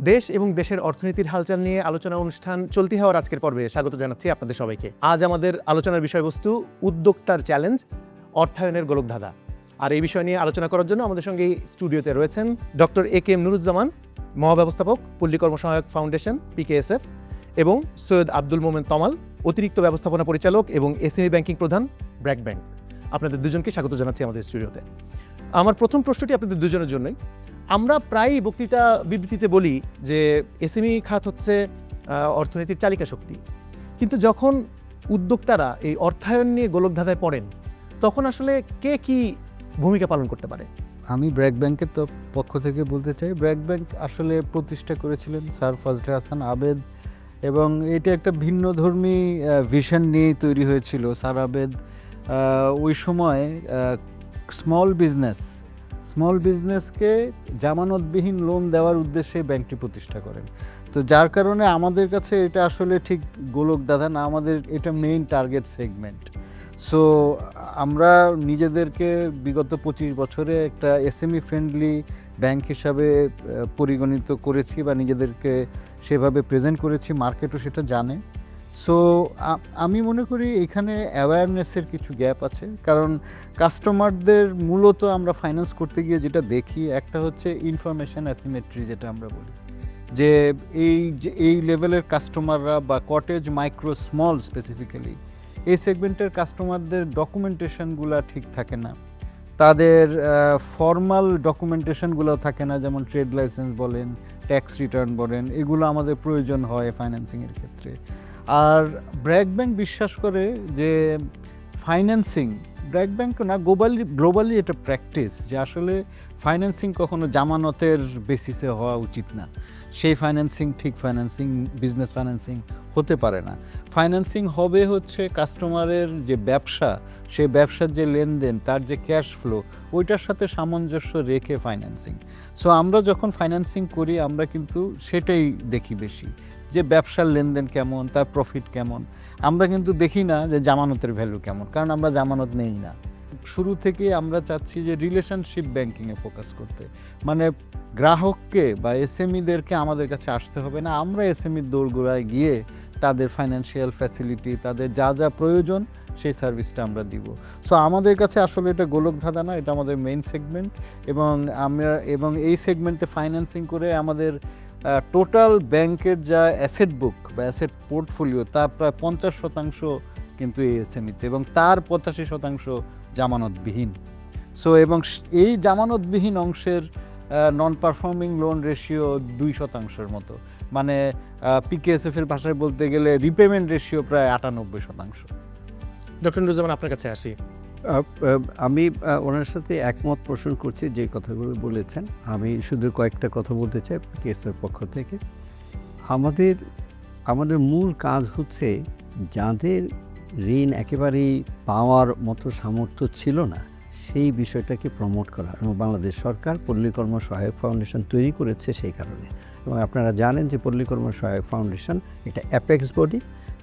দেশ এবং দেশের অর্থনীতির হালচাল নিয়ে আলোচনা অনুষ্ঠান চলতি হওয়ার আজকের পর্বে স্বাগত জানাচ্ছি আপনাদের সবাইকে। আজ আমাদের আলোচনার বিষয়বস্তু উদ্যোক্তার চ্যালেঞ্জ, অর্থায়নের গোলকধাঁধা। আর এই বিষয় নিয়ে আলোচনা করার জন্য আমাদের সঙ্গে স্টুডিওতে রয়েছেন ডক্টর এ.কে.এম. নুরুজ্জামান, মহাব্যবস্থাপক, পল্লী কর্মসহায়ক ফাউন্ডেশন PKSF, এবং সৈয়দ আব্দুল মোমেন তমাল, অতিরিক্ত ব্যবস্থাপনা পরিচালক এবং SME ব্যাংকিং প্রধান, ব্র্যাক ব্যাংক। আপনাদের দুজনকে স্বাগত জানাচ্ছি আমাদের স্টুডিওতে। আমার প্রথম প্রশ্নটি আপনাদের দুজনের জন্যই। আমরা প্রায়ই বক্তৃতা বিবৃতিতে বলি যে SME খাত হচ্ছে অর্থনীতির চালিকা শক্তি, কিন্তু যখন উদ্যোক্তারা এই অর্থায়ন নিয়ে গোলকধাঁধায় পড়েন তখন আসলে কে কি ভূমিকা পালন করতে পারে? আমি ব্র্যাক ব্যাংকের পক্ষ থেকে বলতে চাই, ব্র্যাক ব্যাংক আসলে প্রতিষ্ঠা করেছিলেন স্যার ফজলে হাসান আবেদ, এবং এটা একটা ভিন্নধর্মী ভিশন নিয়ে তৈরি হয়েছিল। স্যার আবেদ ওই সময় স্মল বিজনেসকে জামানতবিহীন লোন দেওয়ার উদ্দেশ্যে ব্যাংকটি প্রতিষ্ঠা করেন। তো যার কারণে আমাদের কাছে এটা আসলে ঠিক গোলকধাঁধা না, আমাদের এটা মেইন টার্গেট সেগমেন্ট। সো আমরা নিজেদেরকে বিগত 25 বছরে একটা SME ফ্রেন্ডলি ব্যাংক হিসাবে পরিগণিত করেছি বা নিজেদেরকে সেভাবে প্রেজেন্ট করেছি, মার্কেটও সেটা জানে। সো আমি মনে করি এখানে অ্যাওয়ারনেসের কিছু গ্যাপ আছে, কারণ কাস্টমারদের মূলত আমরা ফাইন্যান্স করতে গিয়ে যেটা দেখি, একটা হচ্ছে ইনফরমেশন অ্যাসিমেট্রি, যেটা আমরা বলি যে এই লেভেলের কাস্টমাররা বা কটেজ, মাইক্রো, স্মল স্পেসিফিক্যালি এই সেগমেন্টের কাস্টমারদের ডকুমেন্টেশনগুলো ঠিক থাকে না, তাদের ফর্মাল ডকুমেন্টেশনগুলো থাকে না, যেমন ট্রেড লাইসেন্স বলেন, ট্যাক্স রিটার্ন বলেন, এগুলো আমাদের প্রয়োজন হয় ফাইন্যান্সিংয়ের ক্ষেত্রে। আর ব্র্যাক ব্যাংক বিশ্বাস করে যে ফাইন্যান্সিং, ব্র্যাক ব্যাংক না, গ্লোবালি এটা প্র্যাকটিস যে আসলে ফাইন্যান্সিং কখনো জামানতের বেসিসে হওয়া উচিত না। সেই ফাইন্যান্সিং ঠিক ফাইন্যান্সিং, বিজনেস ফাইন্যান্সিং হতে পারে না। ফাইন্যান্সিং হবে হচ্ছে কাস্টমারের যে ব্যবসা, সেই ব্যবসার যে লেনদেন, তার যে ক্যাশ ফ্লো, ওইটার সাথে সামঞ্জস্য রেখে ফাইন্যান্সিং। সো আমরা যখন ফাইন্যান্সিং করি আমরা কিন্তু সেটাই দেখি বেশি, যে ব্যবসার লেনদেন কেমন, তার প্রফিট কেমন। আমরা কিন্তু দেখি না যে জামানতের ভ্যালু কেমন, কারণ আমরা জামানত নেই না। শুরু থেকে আমরা চাচ্ছি যে রিলেশনশিপ ব্যাংকিংয়ে ফোকাস করতে, মানে গ্রাহককে বা SMEদেরকে আমাদের কাছে আসতে হবে না, আমরা SMEর দোরগোড়ায় গিয়ে তাদের ফাইন্যান্সিয়াল ফ্যাসিলিটি, তাদের যা যা প্রয়োজন সেই সার্ভিসটা আমরা দিব। সো আমাদের কাছে আসলে এটা গোলকধাঁধা না, এটা আমাদের মেইন সেগমেন্ট, এবং এই সেগমেন্টে ফাইন্যান্সিং করে আমাদের টোটাল ব্যাংকের যা অ্যাসেট বুক বা অ্যাসেট পোর্টফোলিও, তার প্রায় 50% কিন্তু এই SMEতে, এবং তার 85% জামানতবিহীন। সো এবং এই জামানতবিহীন অংশের নন পারফর্মিং লোন রেশিও 2% মতো, মানে PKSF-এর ভাষায় বলতে গেলে রিপেমেন্ট রেশিও প্রায় 98%। ডক্টর নুরুজ্জামান, আপনার কাছে আসি। আমি ওনার সাথে একমত পোষণ করছি যে কথাগুলো বলেছেন। আমি শুধু কয়েকটা কথা বলতে চাই PKSF-এর পক্ষ থেকে। আমাদের মূল কাজ হচ্ছে যাদের ঋণ একেবারেই পাওয়ার মতো সামর্থ্য ছিল না, সেই বিষয়টাকে প্রমোট করা, এবং বাংলাদেশ সরকার পল্লী কর্ম সহায়ক ফাউন্ডেশন তৈরি করেছে সেই কারণে। এবং আপনারা জানেন যে পল্লী কর্ম সহায়ক ফাউন্ডেশন একটা অ্যাপেক্স বডি,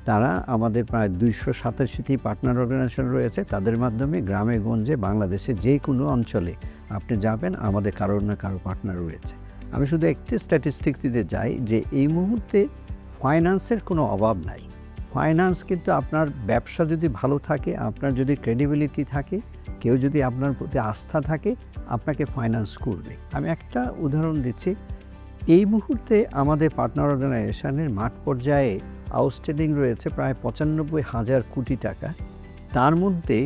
তারা আমাদের প্রায় 287টি পার্টনার অর্গানাইজেশন রয়েছে, তাদের মাধ্যমে গ্রামে গঞ্জে বাংলাদেশে যে কোনো অঞ্চলে আপনি যাবেন আমাদের কারোর না কারো পার্টনার রয়েছে। আমি শুধু একটি স্ট্যাটিস্টিক্স দিতে চাই যে এই মুহূর্তে ফাইন্যান্সের কোনো অভাব নাই। ফাইন্যান্স কিন্তু আপনার ব্যবসা যদি ভালো থাকে, আপনার যদি ক্রেডিবিলিটি থাকে, কেউ যদি আপনার প্রতি আস্থা থাকে, আপনাকে ফাইন্যান্স করবে। আমি একটা উদাহরণ দিচ্ছি, এই মুহূর্তে আমাদের পার্টনার অর্গানাইজেশনের মাঠ পর্যায়ে আউটস্ট্যান্ডিং রয়েছে প্রায় 95,000 কোটি টাকা। তার মধ্যে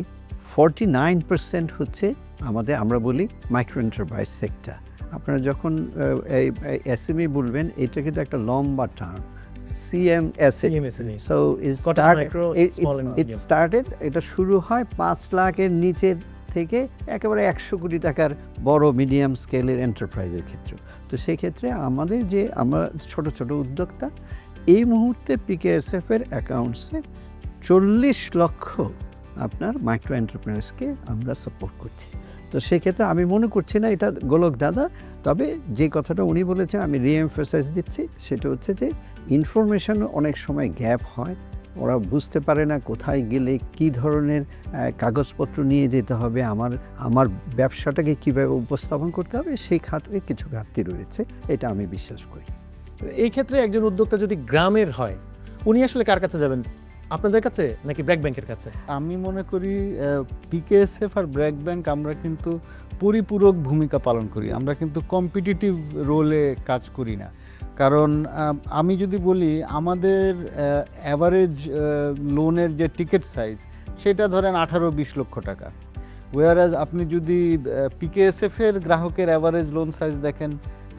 49% হচ্ছে আমরা বলি মাইক্রো এন্টারপ্রাইজ সেক্টর। আপনারা যখন SME বলবেন, এটা কিন্তু একটা লম্বা টার্ম, CMSME। সো এটা শুরু হয় 5 লাখের নিচের থেকে একেবারে 100 কোটি টাকার বড় মিডিয়াম স্কেলের এন্টারপ্রাইজের ক্ষেত্রে। তো সেই ক্ষেত্রে আমরা ছোট ছোট উদ্যোক্তা, এই মুহূর্তে PKSF-এর অ্যাকাউন্টসে 40 লক্ষ আপনার মাইক্রো এন্টারপ্রেনার্সকে আমরা সাপোর্ট করছি। তো সেক্ষেত্রে আমি মনে করছি না এটা গোলকধাঁধা। তবে যে কথাটা উনি বলেছেন আমি রিএমফাসাইজ দিচ্ছি, সেটা হচ্ছে যে ইনফরমেশন অনেক সময় গ্যাপ হয়, ওরা বুঝতে পারে না কোথায় গেলে কী ধরনের কাগজপত্র নিয়ে যেতে হবে, আমার ব্যবসাটাকে কীভাবে উপস্থাপন করতে হবে, সেই খাতে কিছু ঘাটতি রয়েছে, এটা আমি বিশ্বাস করি। এই ক্ষেত্রে একজন উদ্যোক্তা যদি গ্রামের হয়, উনি আসলে কার কাছে যাবেন? আপনাদের কাছে নাকি ব্র্যাক ব্যাংকের কাছে? আমি মনে করি পিকেএসএফ আর ব্র্যাক ব্যাংক আমরা কিন্তু পরিপূরক ভূমিকা পালন করি, আমরা কিন্তু কম্পিটিটিভ রোলে কাজ করি না। কারণ আমি যদি বলি আমাদের অ্যাভারেজ লোনের যে টিকিট সাইজ সেটা ধরেন 18-20 লক্ষ টাকা, ওয়ারাজ আপনি যদি পিকেএসএফের গ্রাহকের অ্যাভারেজ লোন সাইজ দেখেন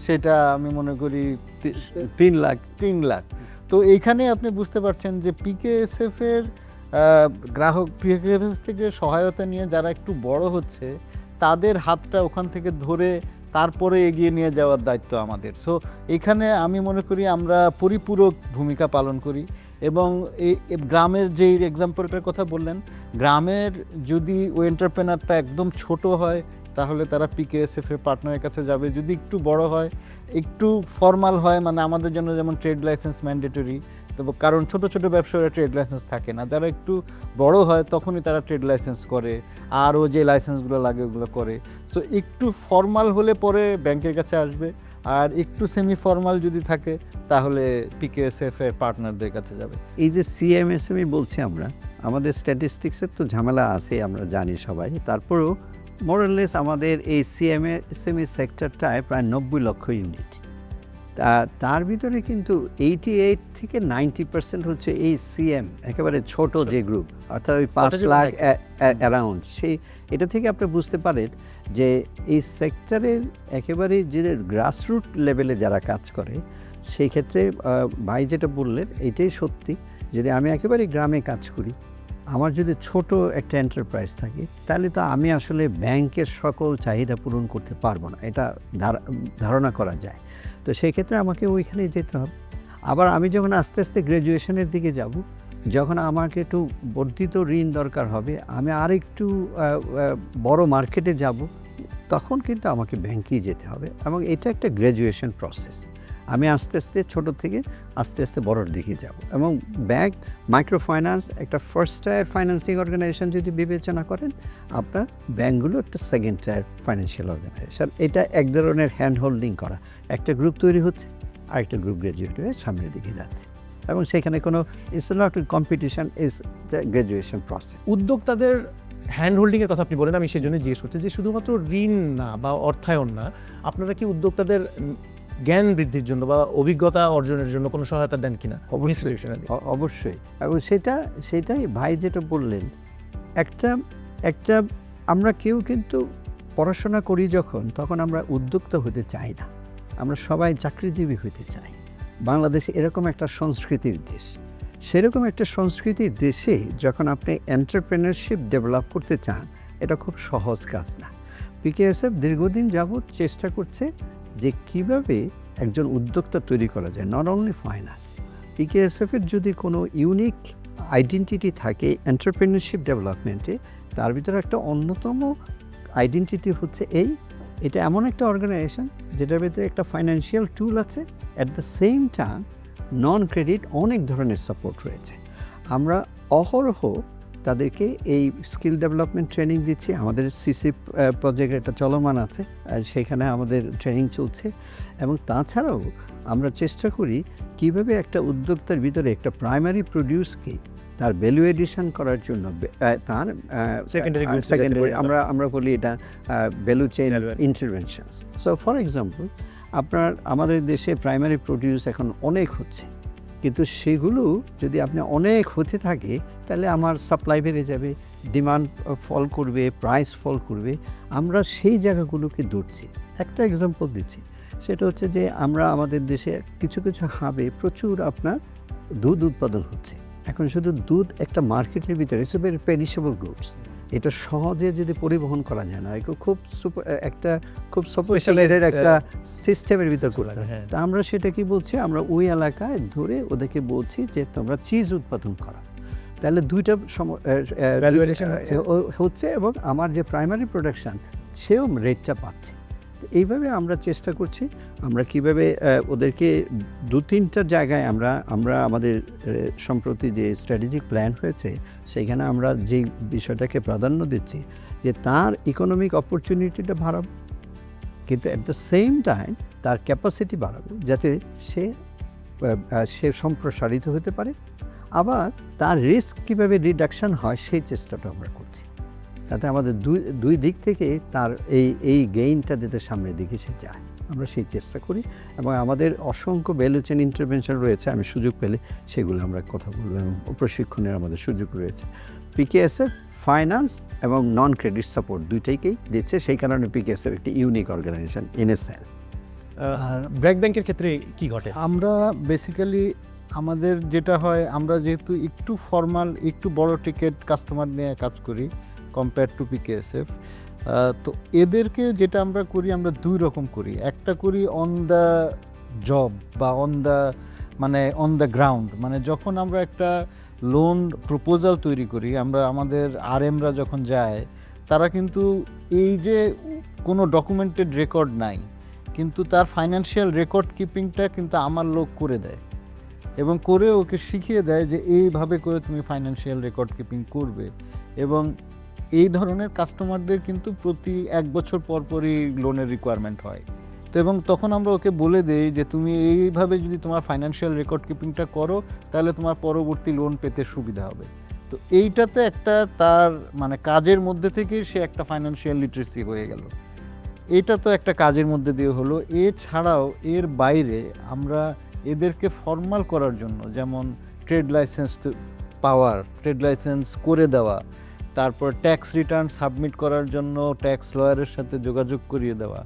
সেটা আমি মনে করি 3 লাখ। তো এইখানে আপনি বুঝতে পারছেন যে পিকেএসএফের গ্রাহক পিকেএসএফ থেকে সহায়তা নিয়ে যারা একটু বড় হচ্ছে তাদের হাতটা ওখান থেকে ধরে তারপরে এগিয়ে নিয়ে যাওয়ার দায়িত্ব আমাদের। সো এখানে আমি মনে করি আমরা পরিপূরক ভূমিকা পালন করি। এবং এই গ্রামের যেই এক্সাম্পলটার কথা বললেন, গ্রামের যদি ওই এন্টারপ্রেনারটা একদম ছোট হয় তাহলে তারা পিকেএসএফ এর পার্টনারের কাছে যাবে। যদি একটু বড় হয়, একটু ফর্মাল হয়, মানে আমাদের জন্য যেমন ট্রেড লাইসেন্স ম্যান্ডেটরি, তো কারণ ছোট ছোট ব্যবসায়ীরা ট্রেড লাইসেন্স থাকে না, যারা একটু বড় হয় তখনই তারা ট্রেড লাইসেন্স করে, আরও যে লাইসেন্সগুলো লাগে ওগুলো করে। সো একটু ফর্মাল হলে পরে ব্যাংকের কাছে আসবে, আর একটু সেমি ফর্মাল যদি থাকে তাহলে পিকেএসএফ এর পার্টনারদের কাছে যাবে। এই যে সিএমএসএমই বলছি আমরা, আমাদের স্ট্যাটিস্টিক্সের তো ঝামেলা আছে আমরা জানি সবাই, তারপরেও মোরাললেস আমাদের এই সিএমএসএমই সেক্টরটায় প্রায় 90 লক্ষ ইউনিট। তার ভিতরে কিন্তু 88 থেকে 90% হচ্ছে এই সিএম, একেবারে ছোট যে গ্রুপ, অর্থাৎ ওই 5 লাখ অ্যারাউন্ড। সেই এটা থেকে আপনি বুঝতে পারেন যে এই সেক্টরের একেবারে যে গ্রাসরুট লেভেলে যারা কাজ করে, সেই ক্ষেত্রে ভাই যেটা বললেন এটাই সত্যি। যদি আমি একেবারে গ্রামে কাজ করি, আমার যদি ছোট একটা এন্টারপ্রাইজ থাকে, তাহলে তো আমি আসলে ব্যাংকের সকল চাহিদা পূরণ করতে পারবো না, এটা ধারণা করা যায়। তো সেই ক্ষেত্রে আমাকে ওইখানে যেতে হবে। আবার আমি যখন আস্তে আস্তে গ্র্যাজুয়েশনের দিকে যাব, যখন আমাকে একটু বর্ধিত ঋণ দরকার হবে, আমি আর একটু বড় মার্কেটে যাব, তখন কিন্তু আমাকে ব্যাংকেই যেতে হবে। এবং এটা একটা গ্র্যাজুয়েশন প্রসেস। আমি আস্তে আস্তে ছোট থেকে আস্তে আস্তে বড়োর দিকে যাব। এবং ব্যাংক, মাইক্রো ফাইন্যান্স একটা ফার্স্ট টায়ার ফাইন্যান্সিং অর্গানাইজেশন যদি বিবেচনা করেন, আপনার ব্যাংকগুলো একটা সেকেন্ড টায়ার ফাইন্যান্সিয়াল অর্গানাইজেশন। এটা এক ধরনের হ্যান্ড হোল্ডিং করা, একটা গ্রুপ তৈরি হচ্ছে, আরেকটা গ্রুপ গ্র্যাজুয়েট হয়ে সামনের দিকে যাচ্ছে, এবং সেখানে কোনো it's not competition, is the graduation process. উদ্যোক্তাদের হ্যান্ড হোল্ডিংয়ের কথা আপনি বলেন, আমি সেই জন্য জিজ্ঞেস করছি যে শুধুমাত্র ঋণ না বা অর্থায়ন না, আপনারা কি উদ্যোক্তাদের জ্ঞান বৃদ্ধির জন্য বা অভিজ্ঞতা অর্জনের জন্য কোনো সহায়তা দেন কিনা? অবশ্যই। এবং সেটাই ভাই যেটা বললেন, একটা আমরা কেউ কিন্তু পড়াশোনা করি যখন, তখন আমরা উদ্যোক্তা হতে চাই না, আমরা সবাই চাকরিজীবী হতে চাই। বাংলাদেশ এরকম একটা সংস্কৃতির দেশ। সেরকম একটা সংস্কৃতির দেশে যখন আপনি এন্টারপ্রেনারশিপ ডেভেলপ করতে চান, এটা খুব সহজ কাজ না। পিকেএসএফ দীর্ঘদিন যাবৎ চেষ্টা করছে যে কীভাবে একজন উদ্যোক্তা তৈরি করা যায়, নট অনলি ফাইন্যান্স। পিকেএসএফের যদি কোনো ইউনিক আইডেন্টিটি থাকে এন্টারপ্রেনারশিপ ডেভেলপমেন্টে, তার ভিতরে একটা অন্যতম আইডেন্টিটি হচ্ছে এটা এমন একটা অর্গানাইজেশন যেটার ভিতরে একটা ফাইন্যান্সিয়াল টুল আছে, at the same time non credit অনেক ধরনের সাপোর্ট রয়েছে। আমরা অহরহ তাদেরকে এই স্কিল ডেভেলপমেন্ট ট্রেনিং দিচ্ছি। আমাদের সিসি প্রজেক্ট একটা চলমান আছে, সেখানে আমাদের ট্রেনিং চলছে। এবং তাছাড়াও আমরা চেষ্টা করি কীভাবে একটা উদ্যোক্তার ভিতরে একটা প্রাইমারি প্রডিউসকে তার ভ্যালু এডিশন করার জন্য তার সেকেন্ডারি আমরা বলি এটা value chain interventions. So for example, আমাদের দেশে প্রাইমারি প্রডিউস এখন অনেক হচ্ছে, কিন্তু সেগুলো যদি আপনি অনেক হতে থাকে, তাহলে আমার সাপ্লাই বেড়ে যাবে, ডিমান্ড ফল করবে, প্রাইস ফল করবে। আমরা সেই জায়গাগুলোকে ধরছি। একটা এক্সাম্পল দিচ্ছি, সেটা হচ্ছে যে আমরা আমাদের দেশে কিছু কিছু হাবে প্রচুর আপনার দুধ উৎপাদন হচ্ছে। এখন শুধু দুধ একটা মার্কেটের ভিতরে ইটস ভেরি পেরিশেবল গুডস, এটা সহজে যদি পরিবহন করা যায় না, খুব সফিস্টিকেটেড একটা সিস্টেমের ভিতর করে। তা আমরা সেটা কি বলছি, আমরা ওই এলাকায় ধরে ওদেরকে বলছি যে তোমরা চিজ উৎপাদন করো, তাহলে দুইটা হচ্ছে, এবং আমার যে প্রাইমারি প্রোডাকশান সেও রেটটা পাচ্ছে। এইভাবে আমরা চেষ্টা করছি আমরা কিভাবে ওদেরকে 2-3টা জায়গায় আমরা আমাদের সম্প্রতি যে স্ট্র্যাটেজিক প্ল্যান হয়েছে, সেখানে আমরা যে বিষয়টাকে প্রাধান্য দিচ্ছি যে তার ইকোনমিক অপরচুনিটিটা বাড়াবো, কিন্তু অ্যাট দ্য সেম টাইম তার ক্যাপাসিটি বাড়াবো, যাতে সে সে সম্প্রসারিত হতে পারে, আবার তার রিস্ক কীভাবে রিডাকশন হয় সেই চেষ্টাটা আমরা করছি, তাতে আমাদের দুই দিক থেকে তার এই গেইনটা যাতে সামনের দিকে সে যায়, আমরা সেই চেষ্টা করি। এবং আমাদের অসংখ্য ভ্যালু চেইন ইন্টারভেনশন রয়েছে, আমি সুযোগ পেলে সেগুলো আমরা কথা বলবো, এবং প্রশিক্ষণের আমাদের সুযোগ রয়েছে। পিকেএসএফ ফাইন্যান্স এবং নন ক্রেডিট সাপোর্ট দুইটাইকেই দিচ্ছে, সেই কারণে পিকেএসএফ একটি unique organisation in a sense. আর ব্র্যাক ব্যাংকের ক্ষেত্রে কি ঘটে? আমরা বেসিক্যালি আমাদের যেটা হয়, আমরা যেহেতু একটু ফর্মাল, একটু বড় টিকেট কাস্টমার নিয়ে কাজ করি কম্পেয়ার টু পিকেএসএফ, তো এদেরকে যেটা আমরা করি, আমরা দুই রকম করি। একটা করি অন দ্য জব বা অন দ্য গ্রাউন্ড, মানে যখন আমরা একটা লোন প্রপোজাল তৈরি করি, আমরা আমাদের আরএমরা যখন যায়, তারা কিন্তু এই যে কোনো ডকুমেন্টেড রেকর্ড নাই, কিন্তু তার ফাইন্যান্সিয়াল রেকর্ড কিপিংটা কিন্তু আমার লোক করে দেয়, এবং করে ওকে শিখিয়ে দেয় যে এইভাবে করে তুমি ফাইন্যান্সিয়াল রেকর্ড কিপিং করবে। এবং এই ধরনের কাস্টমারদের কিন্তু প্রতি 1 বছর পর পরই লোনের রিকোয়ারমেন্ট হয়। তো এবং তখন আমরা ওকে বলে দেই যে তুমি এইভাবে যদি তোমার ফাইন্যান্সিয়াল রেকর্ড কিপিংটা করো, তাহলে তোমার পরবর্তী লোন পেতে সুবিধা হবে। তো এইটাতে একটা তার মানে কাজের মধ্যে থেকেই সে একটা ফাইন্যান্সিয়াল লিটারেসি হয়ে গেল। এটা তো একটা কাজের মধ্যে দিয়ে হলো। এছাড়াও এর বাইরে আমরা এদেরকে ফর্মাল করার জন্য, যেমন ট্রেড লাইসেন্স পাওয়ার, ট্রেড লাইসেন্স করে দেওয়া, তারপর ট্যাক্স রিটার্ন সাবমিট করার জন্য ট্যাক্স লয়ারের সাথে যোগাযোগ করিয়ে দেওয়া,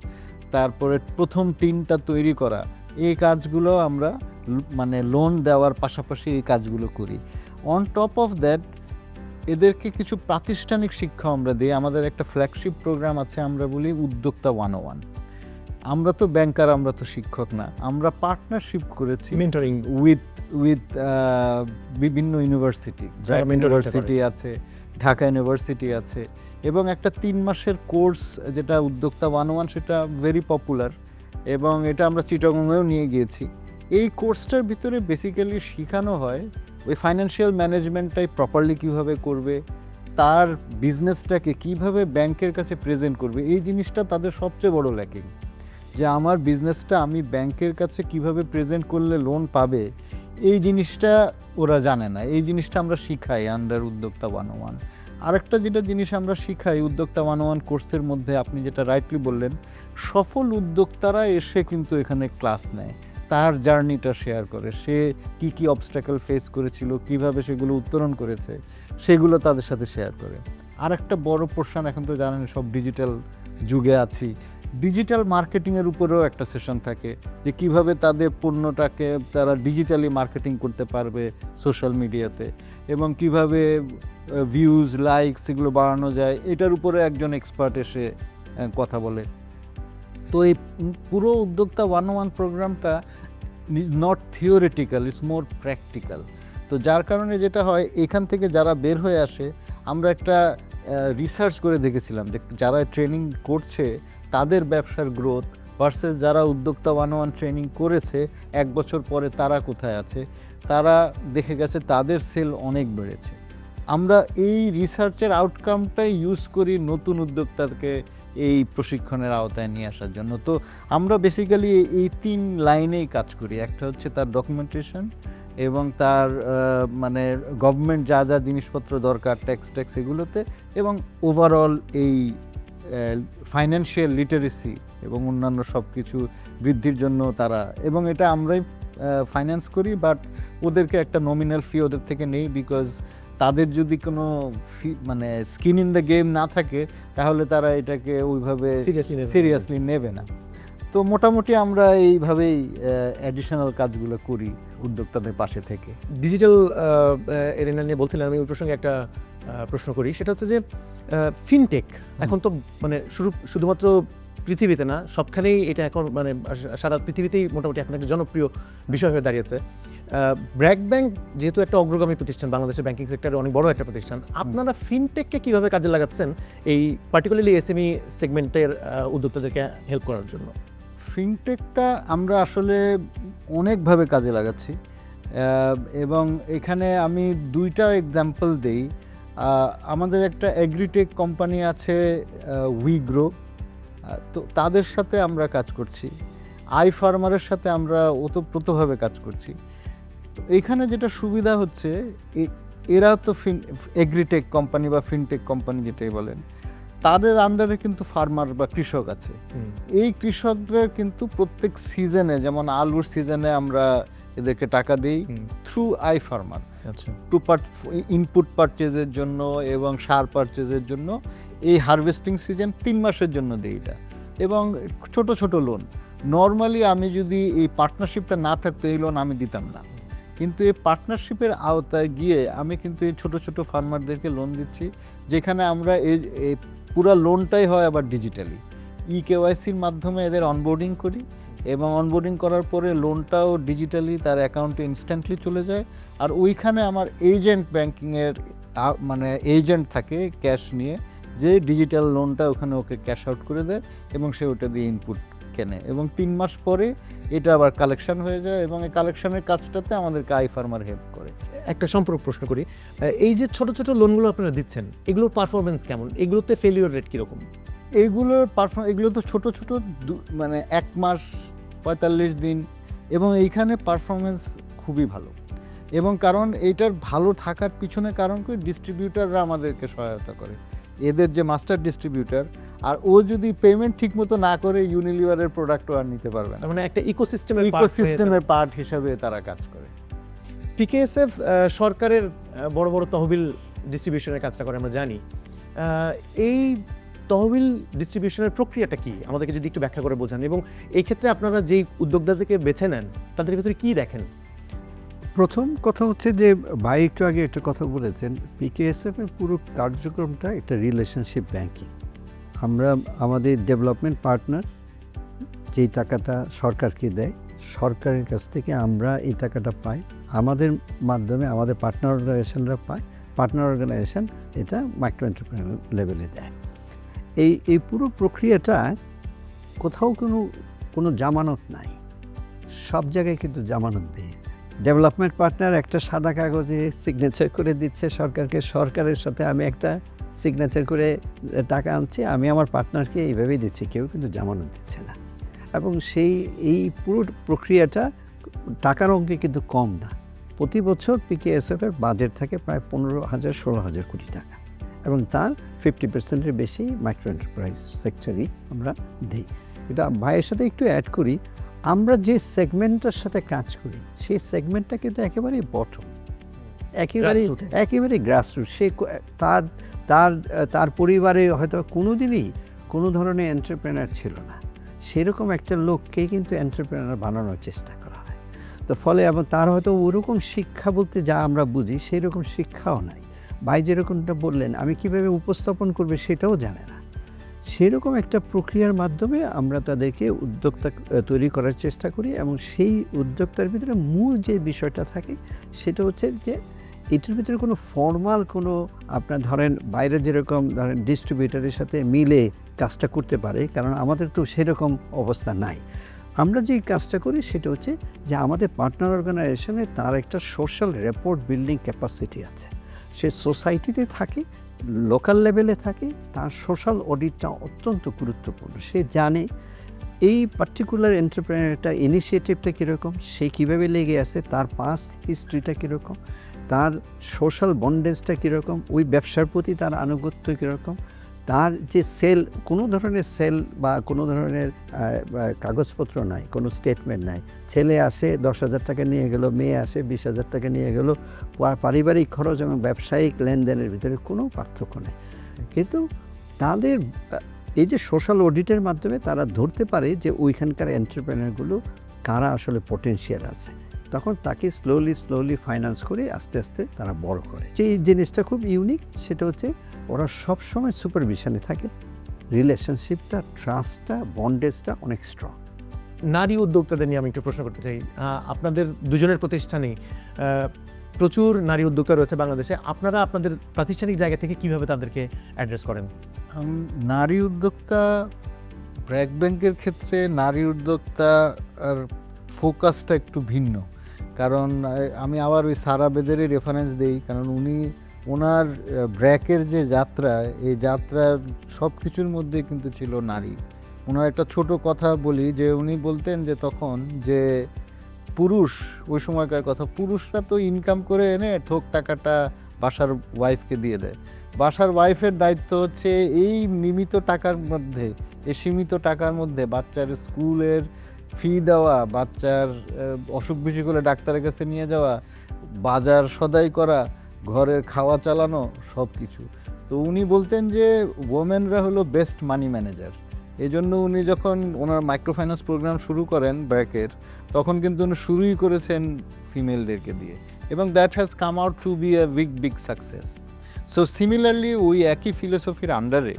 তারপরে প্রথম টিমটা তৈরি করা, এই কাজগুলো আমরা মানে লোন দেওয়ার পাশাপাশি এই কাজগুলো করি। অন টপ অফ দ্যাট এদেরকে কিছু প্রাতিষ্ঠানিক শিক্ষা আমরা দিই। আমাদের একটা ফ্ল্যাগশিপ প্রোগ্রাম আছে, আমরা বলি উদ্যোক্তা 101। আমরা তো ব্যাংকার, আমরা তো শিক্ষক না, আমরা পার্টনারশিপ করেছি মেন্টরিং উইথ বিভিন্ন ইউনিভার্সিটি, যারা mentoring টা ইউনিভার্সিটি আছে, ঢাকা ইউনিভার্সিটি আছে, এবং একটা 3 মাসের কোর্স যেটা উদ্যোক্তা 101, সেটা ভেরি পপুলার, এবং এটা আমরা চিটাগংয়েও নিয়ে গিয়েছি। এই কোর্সটার ভিতরে বেসিক্যালি শেখানো হয় ওই ফাইন্যান্সিয়াল ম্যানেজমেন্টটাই প্রপারলি কীভাবে করবে, তার বিজনেসটাকে কিভাবে ব্যাংকের কাছে প্রেজেন্ট করবে। এই জিনিসটা তাদের সবচেয়ে বড় ল্যাকিং, যে আমার বিজনেসটা আমি ব্যাংকের কাছে কিভাবে প্রেজেন্ট করলে লোন পাবে, এই জিনিসটা ওরা জানে না। এই জিনিসটা আমরা শিখাই আন্ডার উদ্যোক্তা 101। আরেকটা যেটা জিনিস আমরা শিখাই উদ্যোক্তা 101 কোর্সের মধ্যে, আপনি যেটা রাইটলি বললেন, সফল উদ্যোক্তারা এসে কিন্তু এখানে ক্লাস নেয়, তার জার্নিটা শেয়ার করে, সে কি কি অবস্ট্যাকল ফেস করেছিল, কিভাবে সেগুলো উত্তরণ করেছে, সেগুলো তাদের সাথে শেয়ার করে। আর একটা বড় পোর্শন, এখন তো জানেন সব ডিজিটাল যুগে আছি, ডিজিটাল মার্কেটিংয়ের উপরেও একটা সেশন থাকে, যে কিভাবে তাদের পণ্যটাকে তারা ডিজিটালি মার্কেটিং করতে পারবে সোশ্যাল মিডিয়াতে, এবং কিভাবে ভিউজ, লাইকস এগুলো বাড়ানো যায়, এটার উপরে একজন এক্সপার্ট এসে কথা বলে। তো এই পুরো উদ্যোক্তা 101 প্রোগ্রামটা is not theoretical, it's more practical. তো যার কারণে যেটা হয়, এখান থেকে যারা বের হয়ে আসে, আমরা একটা রিসার্চ করে দেখেছিলাম যে যারা ট্রেনিং করছে তাদের ব্যবসার গ্রোথ ভার্সেস যারা উদ্যোক্তা 101 ট্রেনিং করেছে 1 বছর পরে তারা কোথায় আছে, তারা দেখে গেছে তাদের সেল অনেক বেড়েছে। আমরা এই রিসার্চের আউটকামটাই ইউজ করি নতুন উদ্যোক্তাকে এই প্রশিক্ষণের আওতায় নিয়ে আসার জন্য। তো আমরা বেসিক্যালি এই 3 লাইনেই কাজ করি। একটা হচ্ছে তার ডকুমেন্টেশন, এবং তার মানে গভর্নমেন্ট যা যা জিনিসপত্র দরকার ট্যাক্স এগুলোতে, এবং ওভারঅল এই ফাইন্যান্সিয়াল লিটারেসি এবং অন্যান্য সব কিছু বৃদ্ধির জন্য তারা, এবং এটা আমরাই ফাইন্যান্স করি, বাট ওদেরকে একটা নমিনাল ফি ওদের থেকে নেই, বিকজ তাদের যদি কোনো মানে স্কিন ইন দ্য গেম না থাকে, তাহলে তারা এটাকে ওইভাবে সিরিয়াসলি নেবে না। তো মোটামুটি আমরা এইভাবেই অ্যাডিশনাল কাজগুলো করি উদ্যোক্তাদের পাশে থেকে। ডিজিটাল এরিনা নিয়ে বলছিলাম, আমি ওই প্রসঙ্গে একটা প্রশ্ন করি, সেটা হচ্ছে যে ফিনটেক এখন তো মানে শুধুমাত্র পৃথিবীতে না, সবখানেই এটা এখন মানে সারা পৃথিবীতেই মোটামুটি এখন একটা জনপ্রিয় বিষয় হয়ে দাঁড়িয়েছে। ব্র্যাক ব্যাংক যেহেতু একটা অগ্রগামী প্রতিষ্ঠান, বাংলাদেশের ব্যাংকিং সেক্টরে অনেক বড় একটা প্রতিষ্ঠান, আপনারা ফিনটেককে কীভাবে কাজে লাগাচ্ছেন এই পার্টিকুলারলি এসএমই সেগমেন্টের উদ্যোক্তাদেরকে হেল্প করার জন্য? ফিনটেকটা আমরা আসলে অনেকভাবে কাজে লাগাচ্ছি, এবং এখানে আমি 2টা এক্সাম্পল দেই। আমাদের একটা এগ্রিটেক কোম্পানি আছে উইগ্রো, তো তাদের সাথে আমরা কাজ করছি। আই ফার্মারের সাথে আমরা ওতপ্রোতভাবে কাজ করছি। তো এইখানে যেটা সুবিধা হচ্ছে, এরা তো এগ্রিটেক কোম্পানি বা ফিনটেক কোম্পানি যেটাই বলেন, তাদের আন্ডারে কিন্তু ফার্মার বা কৃষক আছে। এই কৃষকদের কিন্তু প্রত্যেক সিজনে, যেমন আলুর সিজনে আমরা এদেরকে টাকা দিই থ্রু আই ফার্মার, আচ্ছা, ইনপুট পারচেজের জন্য এবং সার পারচেজের জন্য। এই হারভেস্টিং সিজন 3 মাসের জন্য দিই এটা, এবং ছোট ছোট লোন। নর্মালি আমি যদি এই পার্টনারশিপটা না থাকতো এই লোন আমি দিতাম না, কিন্তু এই পার্টনারশিপের আওতায় গিয়ে আমি কিন্তু এই ছোট ছোট ফার্মারদেরকে লোন দিচ্ছি, যেখানে আমরা এই পুরো লোনটাই হয় আবার ডিজিটালি কেওয়াইসির মাধ্যমে এদের অনবোর্ডিং করি, এবং অনবোর্ডিং করার পরে লোনটাও ডিজিটালি তার অ্যাকাউন্টে ইনস্ট্যান্টলি চলে যায়। আর ওইখানে আমার এজেন্ট ব্যাংকিংয়ের মানে এজেন্ট থাকে ক্যাশ নিয়ে, যে ডিজিটাল লোনটা ওখানে ওকে ক্যাশ আউট করে দেয় এবং সে ওটা দিয়ে ইনপুট কেনে, এবং 3 মাস পরে এটা আবার কালেকশন হয়ে যায়, এবং এই কালেকশনের কাজটাতে আমাদেরকে আই ফার্মার হেল্প করে। একটা সম্পর্ক প্রশ্ন করি, এই যে ছোট ছোট লোনগুলো আপনারা দিচ্ছেন, এগুলোর পারফরমেন্স কেমন? এগুলোতে ফেলিওর রেট কীরকম? এগুলো তো ছোট ছোট মানে 1 মাস 45 দিন, এবং এইখানে পারফরমেন্স খুবই ভালো। এবং কারণ এইটার ভালো থাকার পিছনে কারণ কি, ডিস্ট্রিবিউটাররা আমাদেরকে সহায়তা করে, এদের যে মাস্টার ডিস্ট্রিবিউটার। আর ও যদি পেমেন্ট ঠিকমতো না করে ইউনিলিভারের প্রোডাক্টও আর নিতে পারবে না। মানে একটা ইকোসিস্টেমের পার্ট হিসাবে তারা কাজ করে। পিকেএসএফ সরকারের বড় বড় তহবিল ডিস্ট্রিবিউশনের কাজটা করে আমরা জানি। এই তহবিল ডিস্ট্রিবিউশনের প্রক্রিয়াটা কি আমাদেরকে যদি একটু ব্যাখ্যা করে বোঝান, এবং এই ক্ষেত্রে আপনারা যেই উদ্যোক্তাদেরকে বেছে নেন তাদের ভিতরে কি দেখেন? প্রথম কথা হচ্ছে যে ভাই একটু আগে একটা কথা বলেছেন, পিকেএসএফ এর পুরো কার্যক্রমটা একটা রিলেশনশিপ ব্যাংকিং। আমরা আমাদের ডেভেলপমেন্ট পার্টনার যেই টাকাটা সরকারকে দেয়, সরকারের কাছ থেকে আমরা এই টাকাটা পাই, আমাদের মাধ্যমে আমাদের পার্টনার অর্গানাইজেশনরা পায়, পার্টনার অর্গানাইজেশন এটা মাইক্রো এন্টারপ্রেনার লেভেলে দেয়। এই পুরো প্রক্রিয়াটা কোথাও কোনো জামানত নাই, সব জায়গায় কিন্তু জামানত দেয়। ডেভেলপমেন্ট পার্টনার একটা সাদা কাগজে সিগনেচার করে দিচ্ছে সরকারকে, সরকারের সাথে আমি একটা সিগনেচার করে টাকা আনছি, আমি আমার পার্টনারকে এইভাবেই দিচ্ছি, কেউ কিন্তু জামানত দিচ্ছে না। এবং এই পুরো প্রক্রিয়াটা টাকার অঙ্কে কিন্তু কম না। প্রতি বছর পিকেএসএফের বাজেট থাকে প্রায় 15,000-16,000 কোটি টাকা, এবং তার 50%-এর বেশি মাইক্রো এন্টারপ্রাইজ সেক্টরই আমরা দিই। এটা ভাইয়ের সাথে একটু অ্যাড করি, আমরা যে সেগমেন্টটার সাথে কাজ করি সেই সেগমেন্টটা কিন্তু একেবারেই বটম, একেবারে গ্রাসরুট। সে তার পরিবারে হয়তো কোনোদিনই কোনো ধরনের এন্টারপ্রেনার ছিল না, সেরকম একটা লোককেই কিন্তু এন্টারপ্রেনার বানানোর চেষ্টা করা হয়। তো ফলে এবং তার হয়তো ওরকম শিক্ষা বলতে যা আমরা বুঝি সেই রকম শিক্ষাও নাই। ভাই যেরকমটা বললেন, আমি কিভাবে উপস্থাপন করবে সেটাও জানে না। সেরকম একটা প্রক্রিয়ার মাধ্যমে আমরা তাদেরকে উদ্যোক্তা তৈরি করার চেষ্টা করি, এবং সেই উদ্যোক্তার ভিতরে মূল যে বিষয়টা থাকে সেটা হচ্ছে যে এটার ভিতরে কোনো ফর্মাল কোনো আপনার ধরেন বাইরে যেরকম ধরেন ডিস্ট্রিবিউটারের সাথে মিলে কাজটা করতে পারে, কারণ আমাদের তো সেরকম অবস্থা নাই। আমরা যে কাজটা করি সেটা হচ্ছে যে আমাদের পার্টনার অর্গানাইজেশনে তার একটা সোশ্যাল রেপোর্ট বিল্ডিং ক্যাপাসিটি আছে, সে সোসাইটিতে থাকে, লোকাল লেভেলে থাকে, তার সোশ্যাল অডিটটা অত্যন্ত গুরুত্বপূর্ণ। সে জানে এই পার্টিকুলার এন্টারপ্রেনারটা ইনিশিয়েটিভটা কীরকম, সে কীভাবে লেগে আছে, তার পাস্ট হিস্ট্রিটা কীরকম, তার সোশ্যাল বন্ডেজটা কীরকম, ওই ব্যবসার প্রতি তার আনুগত্য কীরকম, তার যে সেল, কোনো ধরনের সেল বা কোনো ধরনের কাগজপত্র নাই, কোনো স্টেটমেন্ট নাই, ছেলে আসে 10,000 টাকা নিয়ে গেল, মেয়ে আসে 20,000 টাকা নিয়ে গেল, পারিবারিক খরচ এবং ব্যবসায়িক লেনদেনের ভিতরে কোনো পার্থক্য নেই। কিন্তু তাদের এই যে সোশ্যাল অডিটের মাধ্যমে তারা ধরতে পারে যে ওইখানকার এন্টারপ্রেনারগুলো কারা আসলে পটেনশিয়াল আছে, তখন তাকে স্লোলি ফাইন্যান্স করে আস্তে আস্তে তারা বড় করে। যে জিনিসটা খুব ইউনিক সেটা হচ্ছে ওরা সবসময় সুপারভিশনে থাকে, রিলেশনশিপটা, ট্রাস্টটা, বন্ডেজটা অনেক স্ট্রং। নারী উদ্যোক্তাদের নিয়ে আমি একটু প্রশ্ন করতে চাই। আপনাদের দুজনের প্রতিষ্ঠানে প্রচুর নারী উদ্যোক্তা রয়েছে বাংলাদেশে, আপনারা আপনাদের প্রাতিষ্ঠানিক জায়গা থেকে কিভাবে তাদেরকে অ্যাড্রেস করেন? নারী উদ্যোক্তা ব্র্যাক ব্যাংকের ক্ষেত্রে নারী উদ্যোক্তা আর ফোকাসটা একটু ভিন্ন, কারণ আমি আবার ওই সারা বেদেরই রেফারেন্স দিই, কারণ ওনার ব্র্যাকের যে যাত্রা, এই যাত্রার সব কিছুর মধ্যে কিন্তু ছিল নারী, ওনার একটা ছোট কথা বলি যে উনি বলতেন যে তখন যে পুরুষ, ওই সময়কার কথা, পুরুষরা তো ইনকাম করে এনে ঠোক টাকাটা বাসার ওয়াইফকে দিয়ে দেয়। বাসার ওয়াইফের দায়িত্ব হচ্ছে এই নিমিত টাকার মধ্যে, এই সীমিত টাকার মধ্যে বাচ্চার স্কুলের ফি দেওয়া, বাচ্চার অসুখ বিসুখ হলে ডাক্তারের কাছে নিয়ে যাওয়া, বাজার সদাই করা, ঘরের খাওয়া চালানো, সব কিছু। তো উনি বলতেন যে ওমেনরা হলো বেস্ট মানি ম্যানেজার। এই জন্য উনি যখন ওনার মাইক্রো ফাইন্যান্স প্রোগ্রাম শুরু করেন ব্র্যাকের, তখন কিন্তু উনি শুরুই করেছেন ফিমেলদেরকে দিয়ে, এবং that has come out to be a big success. So similarly ওই একই ফিলোসফির আন্ডারে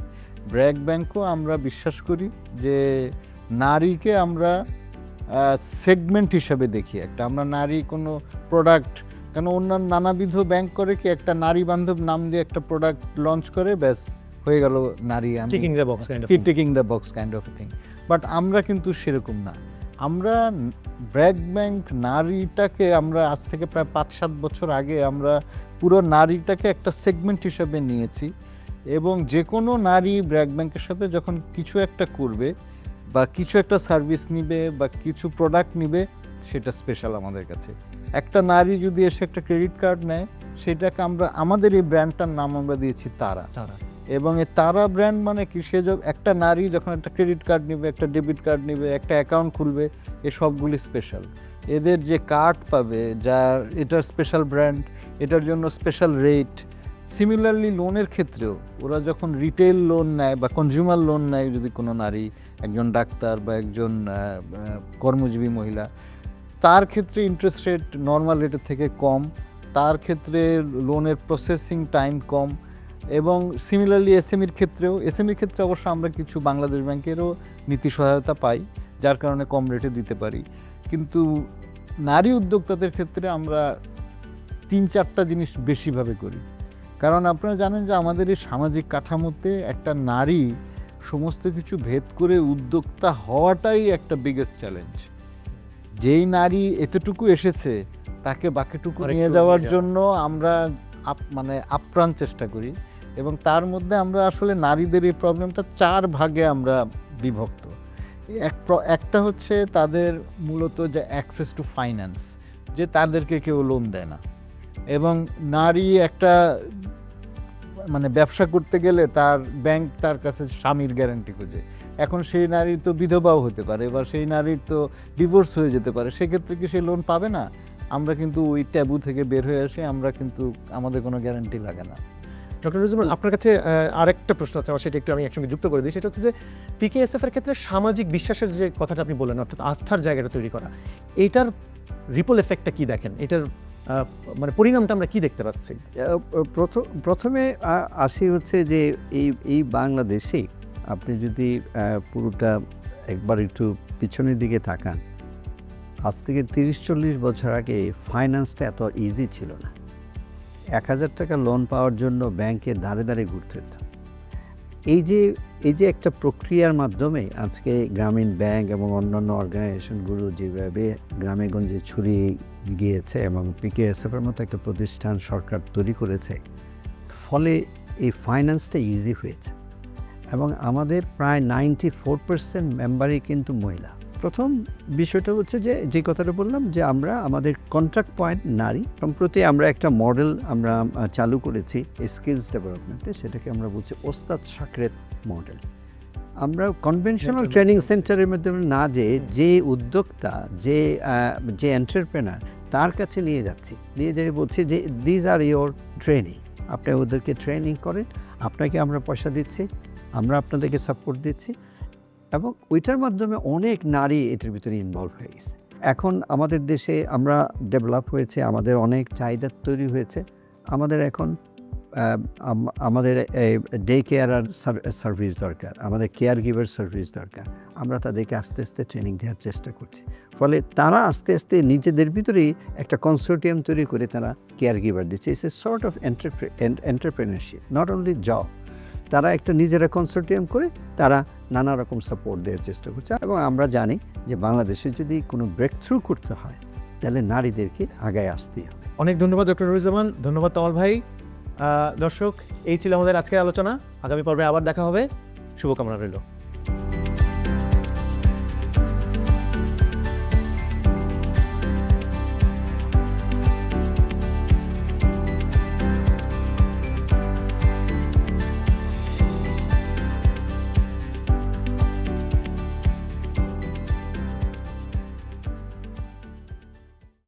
ব্র্যাক ব্যাংকও আমরা বিশ্বাস করি যে নারীকে আমরা সেগমেন্ট হিসাবে দেখি একটা, আমরা নারী কোনো প্রোডাক্ট, কেন অন্যান্য নানাবিধ ব্যাংক করে কি একটা নারী বান্ধব নাম দিয়ে একটা প্রোডাক্ট লঞ্চ করে, ব্যাস হয়ে গেল নারী, ticking the box kind of ticking the box kind of thing. But আমরা কিন্তু সেরকম না। আমরা ব্র্যাক ব্যাংক নারীটাকে আমরা আজ থেকে প্রায় 5-7 বছর আগে আমরা পুরো নারীটাকে একটা সেগমেন্ট হিসাবে নিয়েছি, এবং যে কোনো নারী ব্র্যাক ব্যাংকের সাথে যখন কিছু একটা করবে বা কিছু একটা সার্ভিস নিবে বা কিছু প্রোডাক্ট নিবে, সেটা স্পেশাল আমাদের কাছে। একটা নারী যদি এসে একটা ক্রেডিট কার্ড নেয়, সেটাকে আমরা, আমাদের এই ব্র্যান্ডটার নাম আমরা দিয়েছি তারা। এবং এই তারা ব্র্যান্ড মানে কি, সে একটা নারী যখন একটা ক্রেডিট কার্ড নেবে, একটা ডেবিট কার্ড নেবে, একটা অ্যাকাউন্ট খুলবে, এ সবগুলি স্পেশাল। এদের যে কার্ড পাবে, যার এটার স্পেশাল ব্র্যান্ড, এটার জন্য স্পেশাল রেট। সিমিলারলি লোনের ক্ষেত্রেও ওরা যখন রিটেল লোন নেয় বা কনজিউমার লোন নেয়, যদি কোনো নারী, একজন ডাক্তার বা একজন কর্মজীবী মহিলা, তার ক্ষেত্রে ইন্টারেস্ট রেট নর্মাল রেটের থেকে কম, তার ক্ষেত্রে লোনের প্রসেসিং টাইম কম। এবং সিমিলারলি এসএমইর ক্ষেত্রে অবশ্য আমরা কিছু বাংলাদেশ ব্যাংকেরও নীতি সহায়তা পাই, যার কারণে কম রেটে দিতে পারি। কিন্তু নারী উদ্যোক্তাদের ক্ষেত্রে আমরা 3-4টা জিনিস বেশিভাবে করি। কারণ আপনারা জানেন যে আমাদের এই সামাজিক কাঠামোতে একটা নারী সমস্ত কিছু ভেদ করে উদ্যোক্তা হওয়াটাই একটা বিগেস্ট চ্যালেঞ্জ। যেই নারী এতটুকু এসেছে, তাকে বাকিটুকু নিয়ে যাওয়ার জন্য আমরা আপ্রাণ চেষ্টা করি। এবং তার মধ্যে আমরা আসলে নারীদের এই প্রবলেমটা 4 ভাগে আমরা বিভক্ত। একটা হচ্ছে তাদের মূলত যে অ্যাক্সেস টু ফাইন্যান্স, যে তাদেরকে কেউ লোন দেয় না, এবং নারী একটা ব্যবসা করতে গেলে তার ব্যাংক তার কাছে স্বামীর গ্যারান্টি খোঁজে। এখন সেই নারীর তো বিধবাও হতে পারে, বা সেই নারীর তো ডিভোর্স হয়ে যেতে পারে, সেক্ষেত্রে কি সে লোন পাবে না? আমরা কিন্তু ওই ট্যাবু থেকে বের হয়ে আসি, আমরা কিন্তু আমাদের কোনো গ্যারান্টি লাগে না। ডক্টর নুরুজ্জামান, আপনার কাছে আরেকটা প্রশ্ন আছে, সেটা একটু আমি একসঙ্গে যুক্ত করে দিই। সেটা হচ্ছে যে পিকেএসএফ এর ক্ষেত্রে সামাজিক বিশ্বাসের যে কথাটা আপনি বললেন, অর্থাৎ আস্থার জায়গাটা তৈরি করা, এইটার রিপল এফেক্টটা কি দেখেন? এটার পরিণামটা আমরা কি দেখতে পাচ্ছি? প্রথমে আসি হচ্ছে যে এই বাংলাদেশে আপনি যদি পুরোটা একবার একটু পিছনের দিকে তাকান, আজ থেকে 30-40 বছর আগে ফাইন্যান্সটা এত ইজি ছিল না। 1000 টাকা লোন পাওয়ার জন্য ব্যাংকের দ্বারে ঘুরতে হতো। এই যে একটা প্রক্রিয়ার মাধ্যমে আজকে গ্রামীণ ব্যাংক এবং অন্যান্য অর্গানাইজেশনগুলো যেভাবে গ্রামে গঞ্জে ছড়িয়ে গিয়েছে, এবং পিকেএসএফের মতো একটা প্রতিষ্ঠান সরকার তৈরি করেছে, ফলে এই ফাইন্যান্সটা ইজি হয়েছে। এবং আমাদের প্রায় 94% মেম্বারই কিন্তু মহিলা। প্রথম বিষয়টা হচ্ছে যে কথাটা বললাম, যে আমরা আমাদের কন্ট্যাক্ট পয়েন্ট নারী। সম্প্রতি আমরা একটা মডেল আমরা চালু করেছি স্কিলস ডেভেলপমেন্টে, সেটাকে আমরা বলছি ওস্তাদ সাকরেত মডেল। আমরা কনভেনশনাল ট্রেনিং সেন্টারের মাধ্যমে না, যে উদ্যোক্তা, যে এন্টারপ্রেনার, তার কাছে নিয়ে যেয়ে বলছি যে দিস আর ইয়োর ট্রেনিং, আপনি ওদেরকে ট্রেনিং করেন, আপনাকে আমরা পয়সা দিচ্ছি, আমরা আপনাদেরকে সাপোর্ট দিচ্ছি। এবং ওইটার মাধ্যমে অনেক নারী এটার ভিতরে ইনভলভ হয়ে গেছে। এখন আমাদের দেশে আমরা ডেভেলপ হয়েছে, আমাদের অনেক চাহিদা তৈরি হয়েছে। আমাদের এখন আমাদের ডে কেয়ারার সার্ভিস দরকার, আমাদের কেয়ার গিভার সার্ভিস দরকার। আমরা তাদেরকে আস্তে আস্তে ট্রেনিং দেওয়ার চেষ্টা করছি। ফলে তারা আস্তে আস্তে নিজেদের ভিতরেই একটা কনসোর্টিয়াম তৈরি করে তারা কেয়ার গিভার দিচ্ছে। It's a sort of entrepreneurship, not only job. তারা একটা নিজেরা কনসোর্টিয়াম করে তারা নানা রকম সাপোর্ট দেওয়ার চেষ্টা করছে। এবং আমরা জানি যে বাংলাদেশে যদি কোনো ব্রেক থ্রু করতে হয়, তাহলে নারীদেরকে আগায় আসতেই হবে। অনেক ধন্যবাদ ডক্টর নুরুজ্জামান, ধন্যবাদ তমাল ভাই। দর্শক, এই ছিল আমাদের আজকের আলোচনা। আগামী পর্বে আবার দেখা হবে, শুভকামনা রইল।